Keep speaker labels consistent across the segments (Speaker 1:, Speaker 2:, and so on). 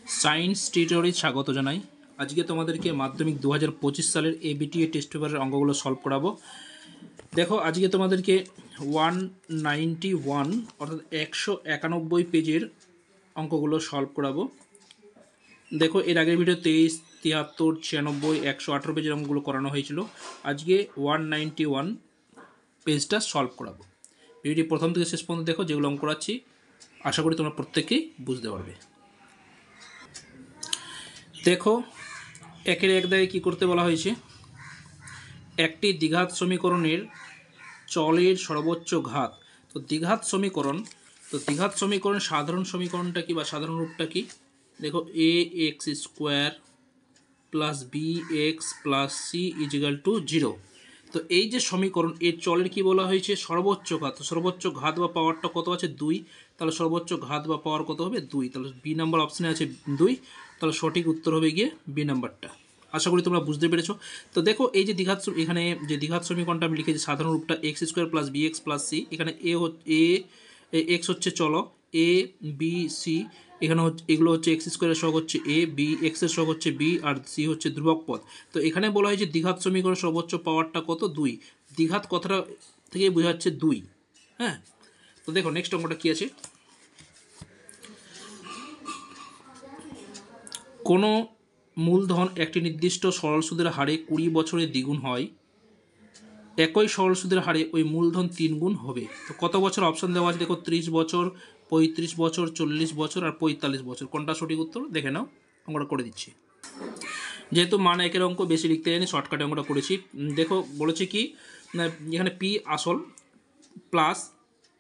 Speaker 1: Science টিউটোরিয়ালে স্বাগত জানাই। আজকে তোমাদেরকে মাধ্যমিক 2025 সালের এবিটিএ টেস্ট পেপারের অঙ্কগুলো সলভ করাবো। দেখো আজকে তোমাদেরকে 191 অর্থাৎ 191 পেজের অঙ্কগুলো সলভ করাবো। দেখো এর আগের ভিডিও 23, 73, 96, 118 পেজের অঙ্কগুলো করানো হয়েছিল। আজকে 191 পেজটা সলভ করাবো। ভিডিওটি প্রথম থেকে শেষ পর্যন্ত দেখো, যেগুলো অঙ্ক করাচ্ছি আশা করি তোমরা প্রত্যেকেই বুঝতে পারবে। দেখো একের এক দাগে কী করতে বলা হয়েছে, একটি দ্বিঘাত সমীকরণের চলের সর্বোচ্চ ঘাত। তো দ্বিঘাত সমীকরণ সাধারণ সমীকরণটা কি বা সাধারণ রূপটা কি? দেখো A X square plus B x plus C is equal to 0। তো এই যে সমীকরণ, এর চলের কি বলা হয়েছে? সর্বোচ্চ ঘাত। সর্বোচ্চ ঘাত বা পাওয়ারটা কত আছে? 2। তাহলে সর্বোচ্চ ঘাত বা পাওয়ার কত হবে? 2। তাহলে বি নাম্বার অপশানে আছে 2। তাহলে সঠিক উত্তর হবে গিয়ে বি নাম্বারটা। আশা করি তোমরা বুঝতে পেরেছো। তো দেখো এই যে দ্বিঘাত, এখানে যে দ্বিঘাত সমীকরণটা আমি লিখেছি সাধারণ রূপটা x square plus B x plus c. এখানে এক্স হচ্ছে চলো, এ বি সি, এখানে হচ্ছে এগুলো হচ্ছে এক্স স্কোয়ারের সহগ হচ্ছে এ, বি এক্সের সহগ হচ্ছে বি, আর সি হচ্ছে ধ্রুবক পদ। তো এখানে বলা হয়েছে দ্বিঘাত সমীকরণ সর্বোচ্চ পাওয়ারটা কত? 2। দ্বিঘাত কথাটা থেকে বোঝাচ্ছে 2। হ্যাঁ, তো দেখো নেক্সট অঙ্কটা কী আছে। কোনো মূলধন একটি নির্দিষ্ট সরল সুদের হারে 20 বছরে দ্বিগুণ হয়, একই সরল সুদের হারে ওই মূলধন 3 গুণ হবে। তো কত বছর অপশন দেওয়া আছে দেখো, 30 বছর, 35 বছর, 40 বছর আর 45 বছর। কোনটা সঠিক উত্তর দেখে নাও, অঙ্কটা করে দিচ্ছি। যেহেতু মান একের অঙ্ক বেশি লিখতে জানি, শর্টকাটে অঙ্কটা করেছি। দেখো বলেছে কি, এখানে পি আসল plus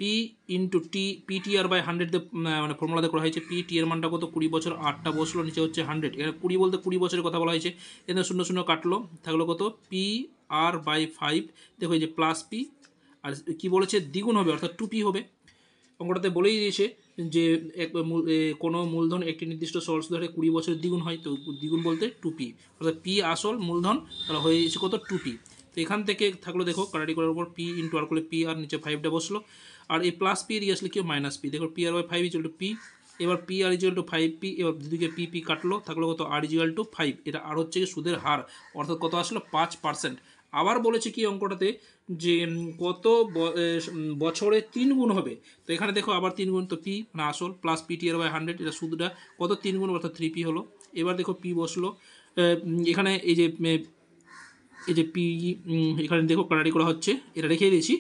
Speaker 1: P into T, P T R by 100 মানে ফর্মুলাতে করা হয়েছে। পি টি এর মানটা কত? 20 বছর, 8টা বসলো, নিচে হচ্ছে 100। এখানে 20 বলতে 20 বছরের কথা বলা হয়েছে। এখানে 0 0 কাটলো, থাকলো কত? P R by 5। দেখো এই যে প্লাস পি, আর কি বলেছে? দ্বিগুণ হবে, অর্থাৎ 2p হবে। অঙ্কটাতে বলেই দিয়েছে যে কোনো মূলধন একটি নির্দিষ্ট সরল সুদের হারে 20 বছরের দ্বিগুণ হয়। তো দ্বিগুণ বলতে 2p, অর্থাৎ পি আসল মূলধন, তাহলে হয়ে গেছে কত? 2p। তো এখান থেকে থাকলো দেখো কাটাটি করার উপর পি ইন্টু আর করলে পি, আর নিচে 5টা বসলো, আর এই প্লাস পি দিয়ে আসলে কি মাইনাস পি। দেখো P R by 5 equal to P. এবার P R equal to 5p, এবার দুদিকে পি পি কাটলো, থাকলো কত? R equal to 5। এটা আর হচ্ছে কি সুদের হার, অর্থাৎ কত আসলো? 5%। আবার বলেছে কি অঙ্কটাতে যে কত বছরে 3 গুণ হবে। তো এখানে দেখো আবার 3 গুণ, তো পি না আসল plus P T R by 100, এটা সুদটা কত? 3 গুণ, অর্থাৎ 3p হলো। এবার দেখো পি বসলো, এখানে এই যে পি, এখানে দেখো কাটাটি করা হচ্ছে, এটা রেখে দিয়েছি।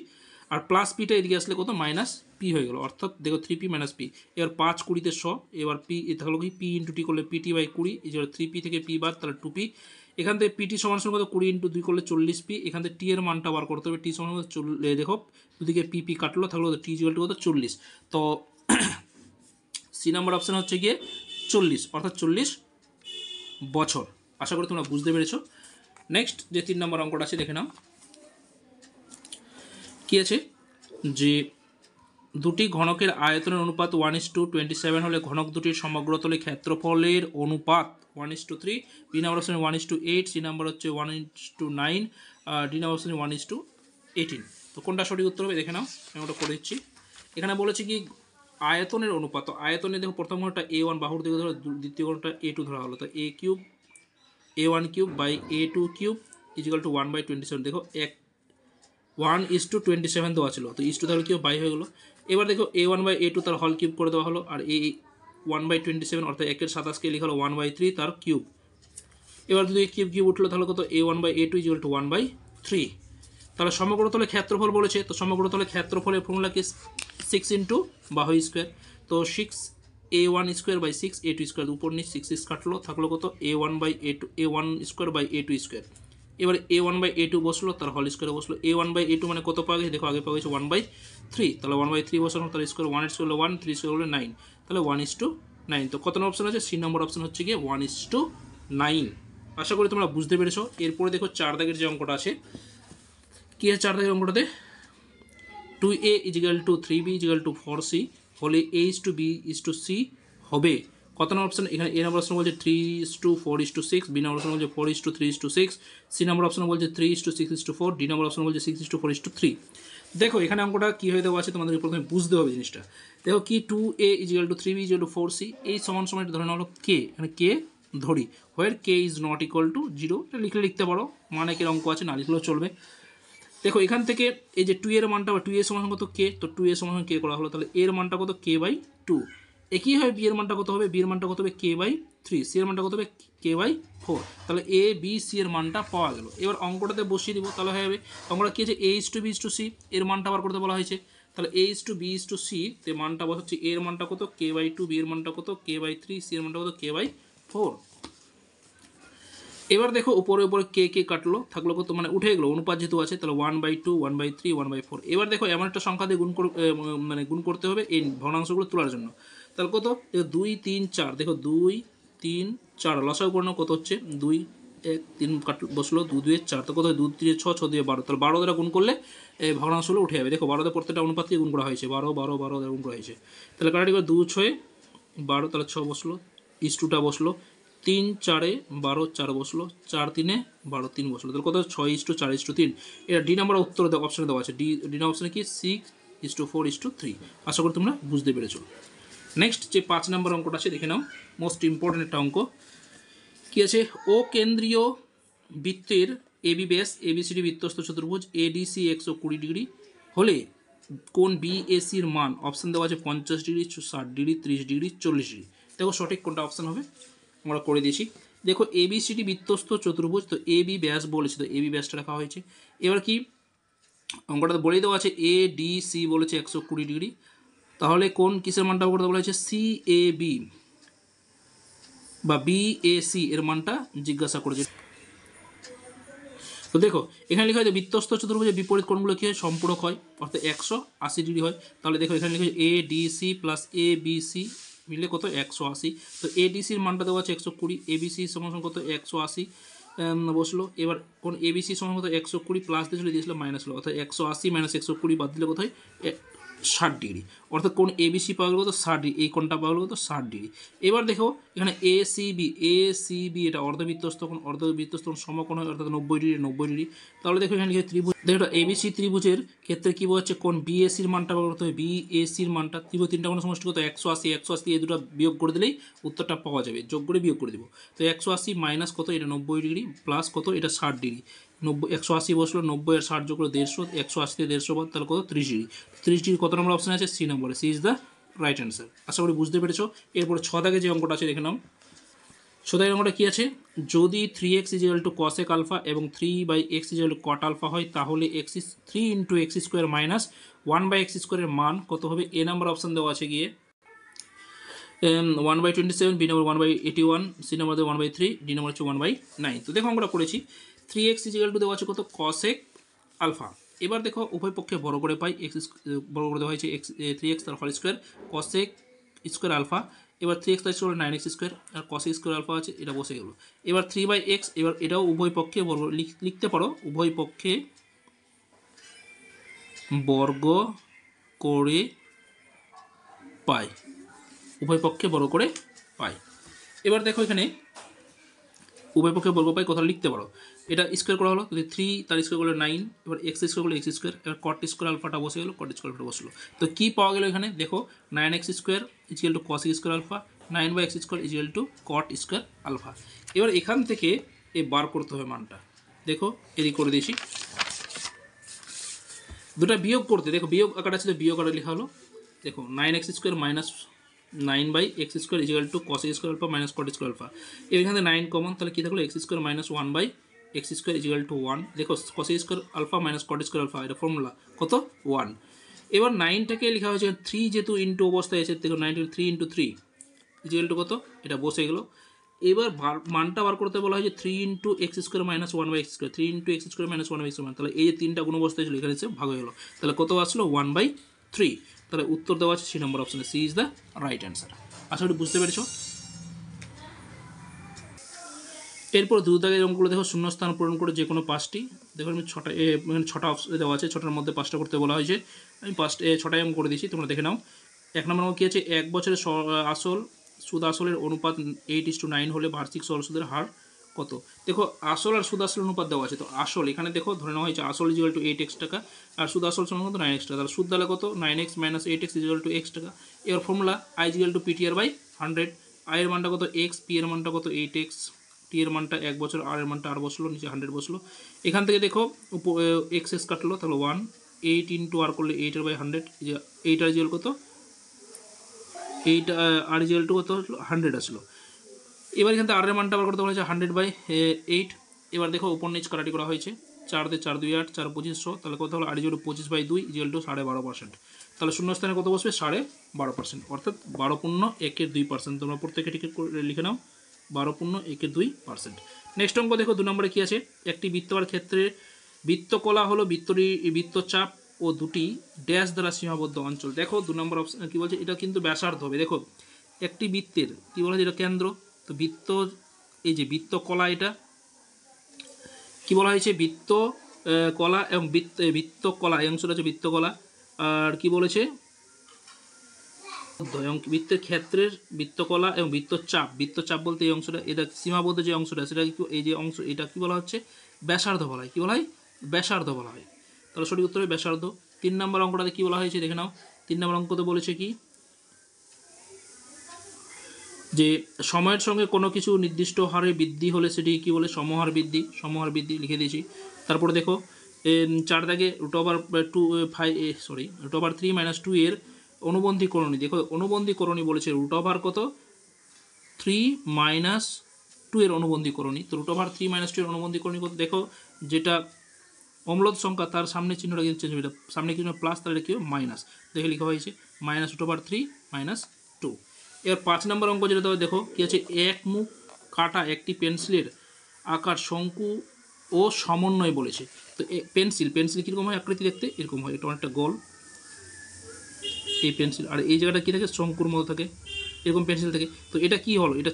Speaker 1: আর প্লাস পিটা এদিকে আসলে কত? মাইনাস পি হয়ে গেল, অর্থাৎ দেখো 3p মাইনাস পি। এবার 5 20 এবার পি থাকলো কি? পি ইন্টু টি করলে পিটি বাই 20, এই যে 3p থেকে পি বাদ, তাহলে 2p। এখান থেকে পিটি সমান সমান কত? 20 ইন্টু 2 করলে 40p। এখান থেকে টি এর মানটা বার করতে হবে, টি সমান কত? দেখো দুদিকে পি কাটলো, থাকলো টি ইকুয়াল টু কত? 40। তো সি নাম্বার অপশান হচ্ছে গিয়ে 40, অর্থাৎ 40 বছর। আশা করি তোমরা বুঝতে পেরেছো। নেক্সট যে 3 নম্বর অঙ্কটা আছে দেখে নাও কি আছে, যে দুটি ঘনকের আয়তনের অনুপাত 1:27 হলে ঘনক দুটির সমগ্রতলে ক্ষেত্রফলের অনুপাত 1:3। B number option 1:8, C number হচ্ছে 1:9, ডি নাম্বার অপশন 1:18। তো কোনটা সঠিক উত্তর হবে দেখে নাও, আমি ওটা করে দিচ্ছি। এখানে বলেছে কি আয়তনের অনুপাত। তো আয়তনে দেখো প্রথম ঘনটা A1 বাহুর দিকে ধরো, দ্বিতীয় ঘনটা A2 ধরা হলো। তো A1 cube by A2 cube is equal to 1/27। দেখো 1:27 দেওয়া ছিল, তো ইস টু তাহলে কিউব বাই হয়ে গেলো। এবার দেখো A1/A2 তার হল কিউব করে দেওয়া হলো, আর এই 1/27 অর্থাৎ 1/27কে লেখা হলো 1/3 তার কিউব। এবার যদি কিউব উঠলো তাহলে কত? A1/A2 equal to 1/3। তাহলে সমগ্রতলে ক্ষেত্রফল বলেছে, তো সমগ্রতলে ক্ষেত্রফলের ফর্মুলা কি? 6 ইন্টু বাহু স্কোয়ার। তো 6A1 square by 6A2 square, উপর নিচ 6 কাটলো, থাকলো কত? A1 square by A2 square. এবার A1/A2 বসলো, তার হল স্কোয়ারে বসলো। A1/A2 মানে কত পাওয়া গেছে? দেখো আগে পাওয়া গেছে 1/3, তাহলে 1/3 বসানো, তার স্কোয়ার 1 স্কোয়ার হলো 1, 3 স্কোয়ার হলো 9, তাহলে 1:9। তো কত নম্বর অপশন আছে? সি নম্বর অপশন হচ্ছে গিয়ে 1:9। আশা করি তোমরা বুঝতে পেরেছো। এরপরে দেখো 4 দাগের যে অঙ্কটা আছে, কী আছে 4 দাগের অঙ্কটাতে? 2a is equal to 3b is equal to 4c হলে a:b c হবে। কত নম্বর অপশন? এখানে এ নম্বর অপশন বলছে 3:4:6, বি নম্বর অপশন বলছে 4:3:6, সি নম্বর অপশন বলছে 3:6:4, ডি নম্বর অপশন বলছে 6:4:3। দেখো এখানে অঙ্কটা কী হয়ে দেওয়া আছে তোমাদের প্রথমে বুঝতে হবে জিনিসটা। দেখো কি 2a is equal to 3b is equal to 4c, এই সমান সমান ধরে নেওয়া হলো কে, এখানে কে ধরি, হোয়ার K is not equal to 0, এটা লিখলে লিখতে পারো, মানে এর অঙ্ক আছে, না লিখলেও চলবে। দেখো এখান থেকে এই যে 2 এর মানটা বা 2 এর সমান কত কে, তো 2 এর সমান কে করা হলো, তাহলে এর মানটা কত কে বাই 2। একইভাবে বি এর মানটা কত হবে, বি এর মানটা কত হবে কে বাই 3, সি এর মানটা কত হবে কে বাই 4। তাহলে এ বি সি এর মানটা পাওয়া গেল। এবার অঙ্কটাতে বসিয়ে দিব, তাহলে হয়ে যাবে অঙ্কটা কী আছে, A is to B is to C, এর মানটা বার করতে বলা হয়েছে। তাহলে A is to B is to C তে মানটা বসাচ্ছি, এর মানটা কত কে বাই 2, বি এর মানটা কত কে বাই 3, সি এর মানটা কত কে বাই 4। এবার দেখো উপরে উপরে কে কে কাটলো, থাকলো কত, মানে উঠে গেলো, অনুপাত যেহেতু আছে, তাহলে 1/2, 1/3, 1/4। এবার দেখো এমন একটা সংখ্যা দিয়ে মানে গুণ করতে হবে এই ভগ্নাংশগুলো তোলার জন্য। তাহলে কত, দেখো 2 3 4, দেখো 2 3 4 লসাগু করে নাও, কত হচ্ছে 2 1 3 কাট বসলো, 2 2 4, তো কত হয় 2 3 6, 6 2 12, তাহলে 12 দ্বারা গুণ করলে এই ভগ্নাংশগুলো উঠে যাবে। দেখো 12 দ্বারা প্রত্যেকটা অনুপাত দিয়ে গুণ করা হয়েছে, 12 12 12 দ্বারা গুণ করা হয়েছে। তাহলে কাটাটি করে 2 6 12, তাহলে 6 বসলো, ইস্টুটা বসলো, 3 4 12 4 বসলো, 4 3 12 3 বসলো, তাহলে কত 6:4:3। এটা ডি নাম্বার উত্তর অপশানে দেওয়া আছে, ডি অপশানে কি 6:4:3। আশা করি তোমরা বুঝতে পেরেছো। নেক্সট যে 5 নম্বর অঙ্কটা আছে দেখে নাও, মোস্ট ইম্পর্টেন্ট একটা অঙ্ক। কী আছে, ও কেন্দ্রীয় বৃত্তের এবি ব্যাস এবিসিডি বৃত্তস্থ চতুর্ভুজ এডিসি 120 ডিগ্রি হলে কোণ বিএসির মান অপশান দেওয়া আছে 50 ডিগ্রি, 60 ডিগ্রি, 30 ডিগ্রি, 40 ডিগ্রি। দেখো সঠিক কোনটা অপশান হবে, আমরা করে দিয়েছি। দেখো এবিসিডি বৃত্তস্থ চতুর্ভুজ, তো এবি ব্যাস বলেছে, তো এবি ব্যাসটা রাখা হয়েছে। এবার কি অঙ্কটা বলেই দেওয়া আছে এ ডি সি বলেছে 120 ডিগ্রি, তাহলে কোন কিসের মানটা করতে বলা হয়েছে, সি এ বি বা বিএসি এর মানটা জিজ্ঞাসা করেছে। তো দেখো এখানে লেখা হয় বৃত্তস্থ চতুর্ভুজের বিপরীত কোণগুলো কী হয়, সম্পূরক হয়, অর্থাৎ 180 ডিগ্রি হয়। তাহলে দেখো এখানে লেখা A D C plus A B C মিলে কত 180, তো এ ডি সির মানটা দেওয়া আছে 120, এ বি সি সমান কত 180 বসলো। এবার কোন এ বি সি সমান কত 120 প্লাস দিয়েছিল, দিয়েছিল মাইনাস হলো, অর্থাৎ 180 মাইনাস 120 বাদ দিলে কোথায় 60 ডিগ্রি, অর্থাৎ কোন এবিসি পাওয়া গেল কত 60 ডিগ্রি, এই কোণটা পাওয়া গেল কত 60 ডিগ্রি। এবার দেখো এখানে এ সি বি এটা অর্ধবৃত্তস্থ কোণ, অর্ধবৃত্তস্থ কোণ সমকোণ হয়, অর্থাৎ 90 ডিগ্রি 90 ডিগ্রি। তাহলে দেখো এখানে লিখে ত্রিভুজ, দেখো এবিসি ত্রিভুজের ক্ষেত্রে কী বোঝাচ্ছে, কোন বিএসির মানটা করতে হবে, বিএসির মানটা ত্রিভুজ তিনটা কোণ সমষ্টি কত 180, 180 এই দুটো বিয়োগ করে দিলেই উত্তরটা পাওয়া যাবে, যোগ করে বিয়োগ করে দেবো। তো 180 মাইনাস কত, এটা 90 ডিগ্রি প্লাস কত, এটা 60 ডিগ্রি, 90 180 বসলো, 90 আর 60 যোগ করে 150, 180 থেকে 150 বাদ, তাহলে কত 30 ডিগ্রি। 30 ডিগ্রি কত নম্বর অপশান আছে, সি নম্বরে, C is the right answer. আশা করি বুঝতে পেরেছো। এরপরে 6 দাগে যে অঙ্কটা আছে দেখে নাও, 6 দাগের অঙ্কটা কী আছে, যদি 3x is equal to cosec alpha এবং 3/x is equal to cot alpha হয়, তাহলে 3 × x স্কোয়ার মাইনাস 1/x স্কোয়ারের মান কত হবে। এ নাম্বার অপশান দেওয়া আছে গিয়ে 1/27, বি নম্বর 1/81, সি নম্বর 1/3, ডি নম্বর হচ্ছে 1/9। তো দেখো আমরা করেছি 3x ইজিক্যাল টু দেওয়া আছে কত cosec আলফা। এবার দেখো উভয় পক্ষে বড় করে পাই, এক্স বড় করে দেওয়া হয়েছে এক্স 3x তার whole square cosec square alpha. এবার 3x তার স্কোয়ার 9x স্কোয়ার, আর cosec স্কোয়ার আলফা আছে, এটা বসে গেল। এবার 3/x, এবার এটাও উভয় পক্ষে বর্গ লিখতে পারো, উভয় পক্ষে বর্গ করে পাই, উভয় পক্ষে বড় করে পাই। এবার দেখো এখানে উভয় পক্ষে বর্গ পাই কোথাও লিখতে পারো, এটা স্কোয়ার করা হলো, যদি 3 তার স্কোয়ার করলে 9, এবার এক্স স্কোয়ার করলে এক্স স্কোয়ার, এবার কট স্কোয়ার আলফাটা বসে গেলো, কট স্কোয়ার আলফাটা বসলো। তো কী পাওয়া গেলো এখানে, দেখো 9x square is equal to cosec square alpha, 9/x square is equal to cot square alpha. এবার এখান থেকে এ বার করতে হবে মানটা, দেখো এদিক করে দিয়েছি, দুটা বিয়োগ করতে, দেখো বিয়োগ আকারটা ছিল, বিয়োগ আকারে লেখা হলো, দেখো 9x square minus 9/x square is equal to cosec square alpha minus cot square alpha. এখানে 9 কমন, তাহলে কী থাকলো x square minus 1/x square is equal to 1। দেখো cosec square alpha minus cot square alpha, এটা ফর্মুলা কত 1। এবার 9টাকে লেখা হয়েছে 3 যেহেতু ইন্টু অবস্থায় আছে, দেখো 9 3 × 3 ইজিক্যাল টু কত, এটা বসে গেলো। এবার মানটা বার করতে বলা হয়েছে 3 × x square minus 1/x square, 3 × x square minus 1/x square, তাহলে এই যে তিনটা গুণ অবস্থায় ছিল এখানে ভাগ হয়ে গেলো, তাহলে কত আসলো 1/3। তাহলে উত্তর দেওয়া আছে সি নম্বর অপশানে, C is the right answer. আশা করি বুঝতে পেরেছো। এরপর দু দাগের অঙ্কগুলো দেখো, শূন্যস্থান পূরণ করে যে কোনো 5টি, দেখো আমি 6টা অপশন দেওয়া আছে, 6টার মধ্যে 5টা করতে বলা হয়েছে, আমি 6টাই অঙ্ক করে দিয়েছি, তোমরা দেখে নাও। 1 নম্বর অঙ্ক কী আছে, 1 বছরের আসল সুদ আসলের অনুপাত 8:9 হলে বার্ষিক সরল সুদের হার কত, দেখো আসল আর সুদ আসল অনুপাত দেওয়া আছে। তো আসল এখানে দেখো ধরে নেওয়া হয়েছে আসল ইজ ইকুয়াল টু 8x টাকা, আর সুদ আসল সমান কত 9x টাকা। তাহলে সুদ দিলে কত 9x মাইনাস 8x is equal to x টাকা। এর formula i is equal to PTR by 100। i এর মানটা কত x, p এর মানটা কত 8x, t এর মানটা 1 বছর, r এর মানটা 8 বসলো, নিচে 100 বসলো। এখান থেকে দেখো x কাটলো, তাহলে 1 8 ইন্টু r করলে 8 এর বাই 100, 8 আর ইকুয়াল কত 8 আর ইকুয়াল টু কত 100 আসলো। এবার এখান থেকে আর এর মানটা আবার করতে বলেছে 100/8। এবার দেখো উপর নিচ কাটাটি করা হয়েছে, 4 দিয়ে 4 2 8, 4 2500, তাহলে কত হলো আর ইকুয়াল টু 25/2 ইকুয়াল টু 12.5%। তাহলে শূন্য স্থানে কত বসবে 12.5%, অর্থাৎ 12.1/2%। তোমরা প্রত্যেকে ঠিক করে লিখে নাও 12.1/2%। নেক্সট অঙ্ক দেখো 2 নম্বরে কি আছে, একটি বৃত্তাকার ক্ষেত্রে বৃত্তকলা হলো বৃত্তচাপ ও দুটি ড্যাশ দ্বারা সীমাবদ্ধ অঞ্চল। দেখো 2 নম্বর অপশন কী বলছে, এটা কিন্তু ব্যাসার্ধ হবে। দেখো একটি বৃত্তের কী বলা হয়, এটা কেন্দ্র, তো বৃত্ত এই যে বৃত্তকলা, এটা কি বলা হয়েছে বৃত্ত কলা এবং বৃত্তকলা, এই অংশটা হচ্ছে বৃত্তকলা। আর কি বলেছে এবং বৃত্তের ক্ষেত্রের বৃত্তকলা এবং বৃত্তচাপ বলতে এই অংশটা, এটা সীমাবদ্ধ যে অংশটা সেটা এই যে অংশ, এটা কি বলা হচ্ছে ব্যাসার্ধ বলা হয়। কি বলা হয় ব্যাসার্ধ বলা হয়। তাহলে সঠিক উত্তর হবে ব্যাসার্ধ। 3 নম্বর অঙ্কটাতে কি বলা হয়েছে দেখে নাও। 3 নম্বর অঙ্কতে বলেছে কি যে সময়ের সঙ্গে কোনো কিছু নির্দিষ্ট হারে বৃদ্ধি হলে সেটি কি বলে সমহার বৃদ্ধি লিখে দিয়েছি। তারপরে দেখো 4 দাগে √3 - 2 এর অনুবন্ধী করণী। দেখো অনুবন্ধী করণী বলেছে √ কত 3 - 2 এর অনুবন্ধী করণী। তো √3 - 2 এর অনুবন্ধী করণী কত, দেখো যেটা অম্লদ সংখ্যা তার সামনে চিহ্নটা কিন্তু চেঞ্জ হবে, সামনে চিহ্ন প্লাস, তাহলে কি মাইনাস, দেখে লেখা হয়েছে -√3 - 2। এবার 5 নম্বর অঙ্ক যেটা তবে দেখো কি আছে, এক মুখ কাটা একটি পেন্সিলের আকার শঙ্কু ও সমন্বয় বলেছে। তো পেন্সিল কীরকম হয় আকৃতি দেখতে, এরকম হয়, এটা অনেকটা গোল এই পেন্সিল, আর এই জায়গাটা কী থাকে শঙ্কুর মতো থাকে, এরকম পেন্সিল থাকে। তো এটা কি হলো, এটা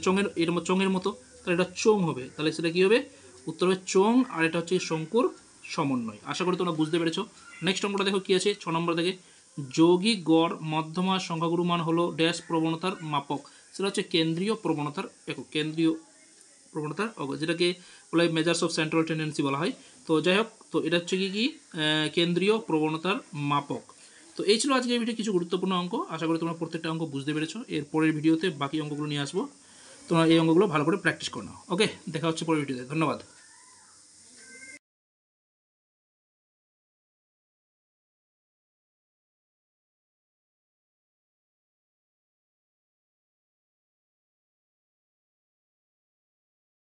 Speaker 1: চোঙের মতো, তাহলে এটা চোঙ হবে, তাহলে সেটা কী হবে উত্তর হবে চোঙ, আর এটা হচ্ছে শঙ্কুর সমন্বয়। আশা করি তোমরা বুঝতে পেরেছো। নেক্সট অঙ্কটা দেখো কী আছে 6 নম্বর থেকে, যৌগিক গড় মধ্যমা সংখ্যাগুরু মান হলো ড্যাশ প্রবণতার মাপক। সেটা হচ্ছে কেন্দ্রীয় প্রবণতার একক, কেন্দ্রীয় প্রবণতার যেটাকে বলা হয় মেজার্স অফ সেন্ট্রাল টেন্ডেন্সি বলা হয়। তো যাই হোক, তো এটা হচ্ছে কি কেন্দ্রীয় প্রবণতার মাপক। তো এই ছিল আজকে এই ভিডিও কিছু গুরুত্বপূর্ণ অঙ্ক। আশা করি তোমরা প্রত্যেকটা অঙ্ক বুঝতে পেরেছো। এর পরের ভিডিওতে বাকি অঙ্কগুলো নিয়ে আসবো, তোমরা এই অঙ্কগুলো ভালো করে প্র্যাকটিস করে নাও। ওকে, দেখা হচ্ছে পরের ভিডিওতে। ধন্যবাদ।